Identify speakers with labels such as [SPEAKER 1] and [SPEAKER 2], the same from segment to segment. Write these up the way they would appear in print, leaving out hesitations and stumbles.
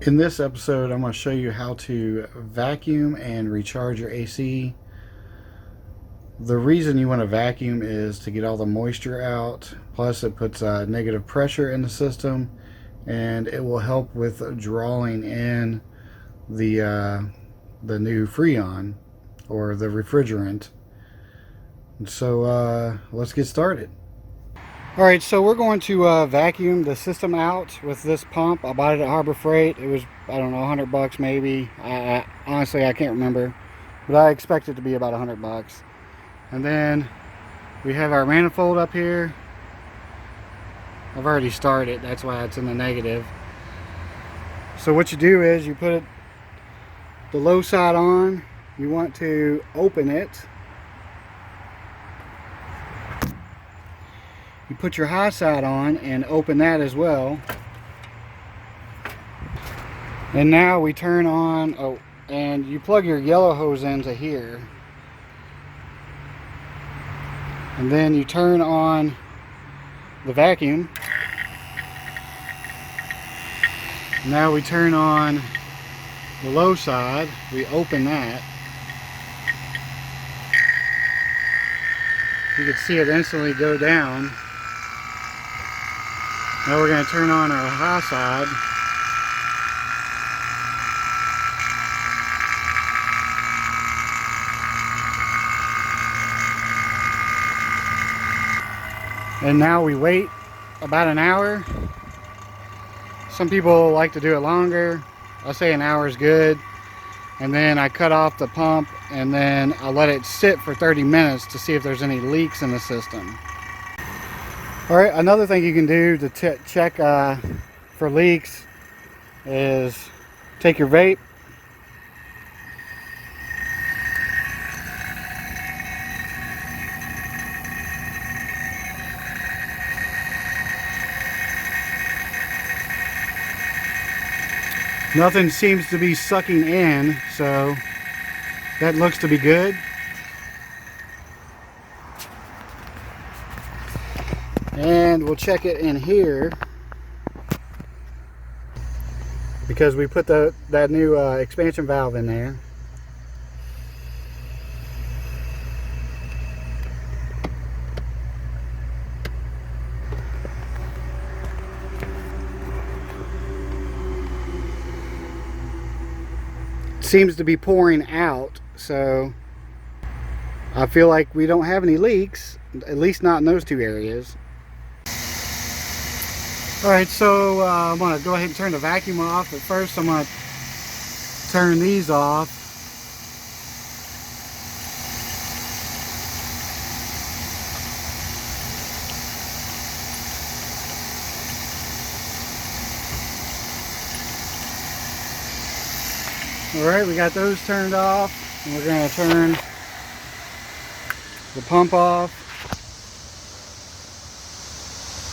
[SPEAKER 1] In this episode, I'm going to show you how to vacuum and recharge your AC. The reason you want to vacuum is to get all the moisture out, plus it puts negative pressure in the system, and it will help with drawing in the new Freon or the refrigerant. So let's get started. Alright, so we're going to vacuum the system out with this pump. I bought it at Harbor Freight. It was, I don't know, $100 maybe. Honestly, I can't remember. But I expect it to be about $100. And then we have our manifold up here. I've already started, that's why it's in the negative. So what you do is you put the low side on. You want to open it. You put your high side on and open that as well. And now we turn on, and you plug your yellow hose into here. And then you turn on the vacuum. Now we turn on the low side. We open that. You can see it instantly go down. Now we're going to turn on our high side. And now we wait about an hour. Some people like to do it longer. I say an hour is good. And then I cut off the pump and then I let it sit for 30 minutes to see if there's any leaks in the system. Alright, another thing you can do to check for leaks is take your vape. Nothing seems to be sucking in, so that looks to be good. And we'll check it in here because we put that new expansion valve in there. It seems to be pouring out, so I feel like we don't have any leaks, at least not in those two areas. Alright, so I'm going to go ahead and turn the vacuum off, but first I'm going to turn these off. Alright, we got those turned off, and we're going to turn the pump off.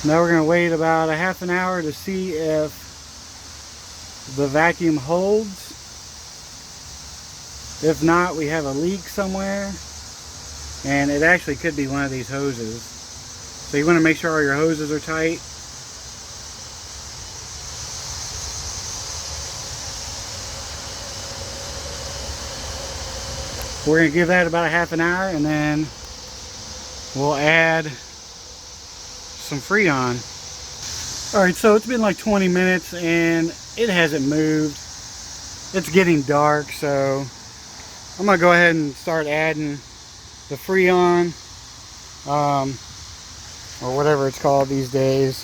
[SPEAKER 1] Now we're going to wait about a half an hour to see if the vacuum holds. If not, we have a leak somewhere, and it actually could be one of these hoses. So you want to make sure all your hoses are tight. We're going to give that about a half an hour, and then we'll add some Freon. Alright, so it's been like 20 minutes and it hasn't moved. It's getting dark, so I'm going to go ahead and start adding the Freon, or whatever it's called these days,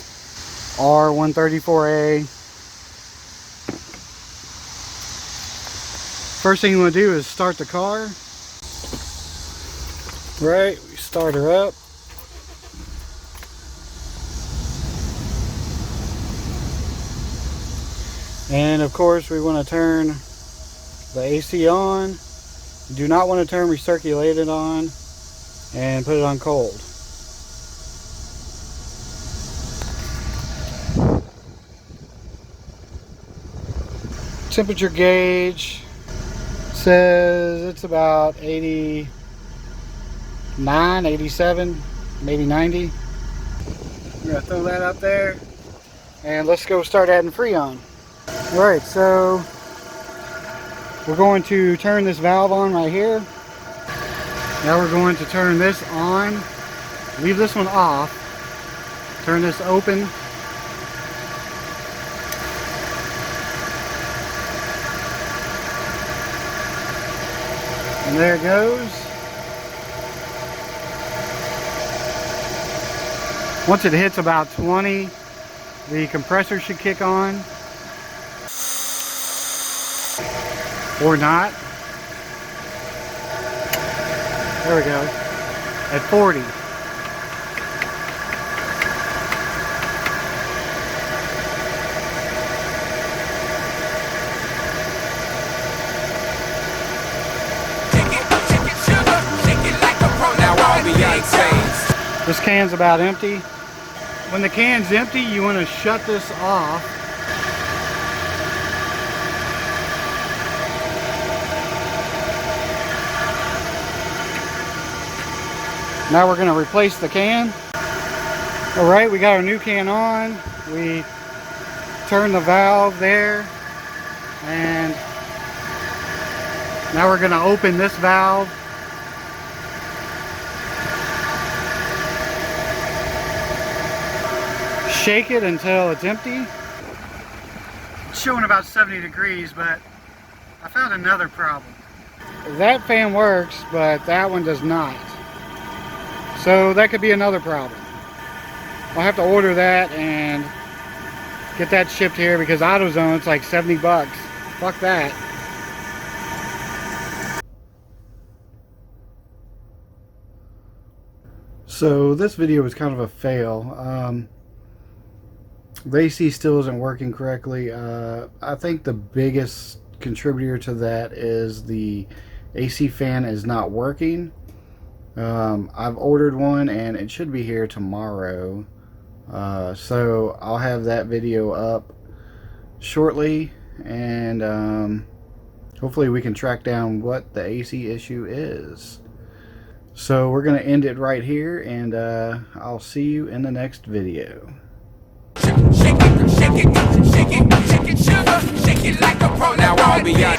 [SPEAKER 1] R134A. First thing you want to do is start the car. Right, we start her up. And of course we want to turn the AC on. Do not want to turn recirculated on, and put it on cold. Temperature gauge says it's about 89, 87, maybe 90. I'm gonna throw that up there, and let's go start adding Freon. Alright, so we're going to turn this valve on right here. Now we're going to turn this on. Leave this one off. Turn this open. And there it goes. Once it hits about 20, the compressor should kick on. Or not. There we go. At 40. This can's about empty. When the can's empty, you want to shut this off. Now we're going to replace the can. Alright, we got our new can on. We turn the valve there. And now we're going to open this valve. Shake it until it's empty. It's showing about 70 degrees, but I found another problem. That fan works, but that one does not. So that could be another problem. I'll have to order that and get that shipped here because AutoZone, it's like 70 bucks. Fuck that. So this video was kind of a fail. The AC still isn't working correctly. I think the biggest contributor to that is the AC fan is not working. I've ordered one and it should be here tomorrow. So I'll have that video up shortly, and hopefully we can track down what the AC issue is. So we're going to end it right here, and I'll see you in the next video.
[SPEAKER 2] Shake it, shake it, shake it, shake it, sugar, shake it like a pro. Now I'll be out.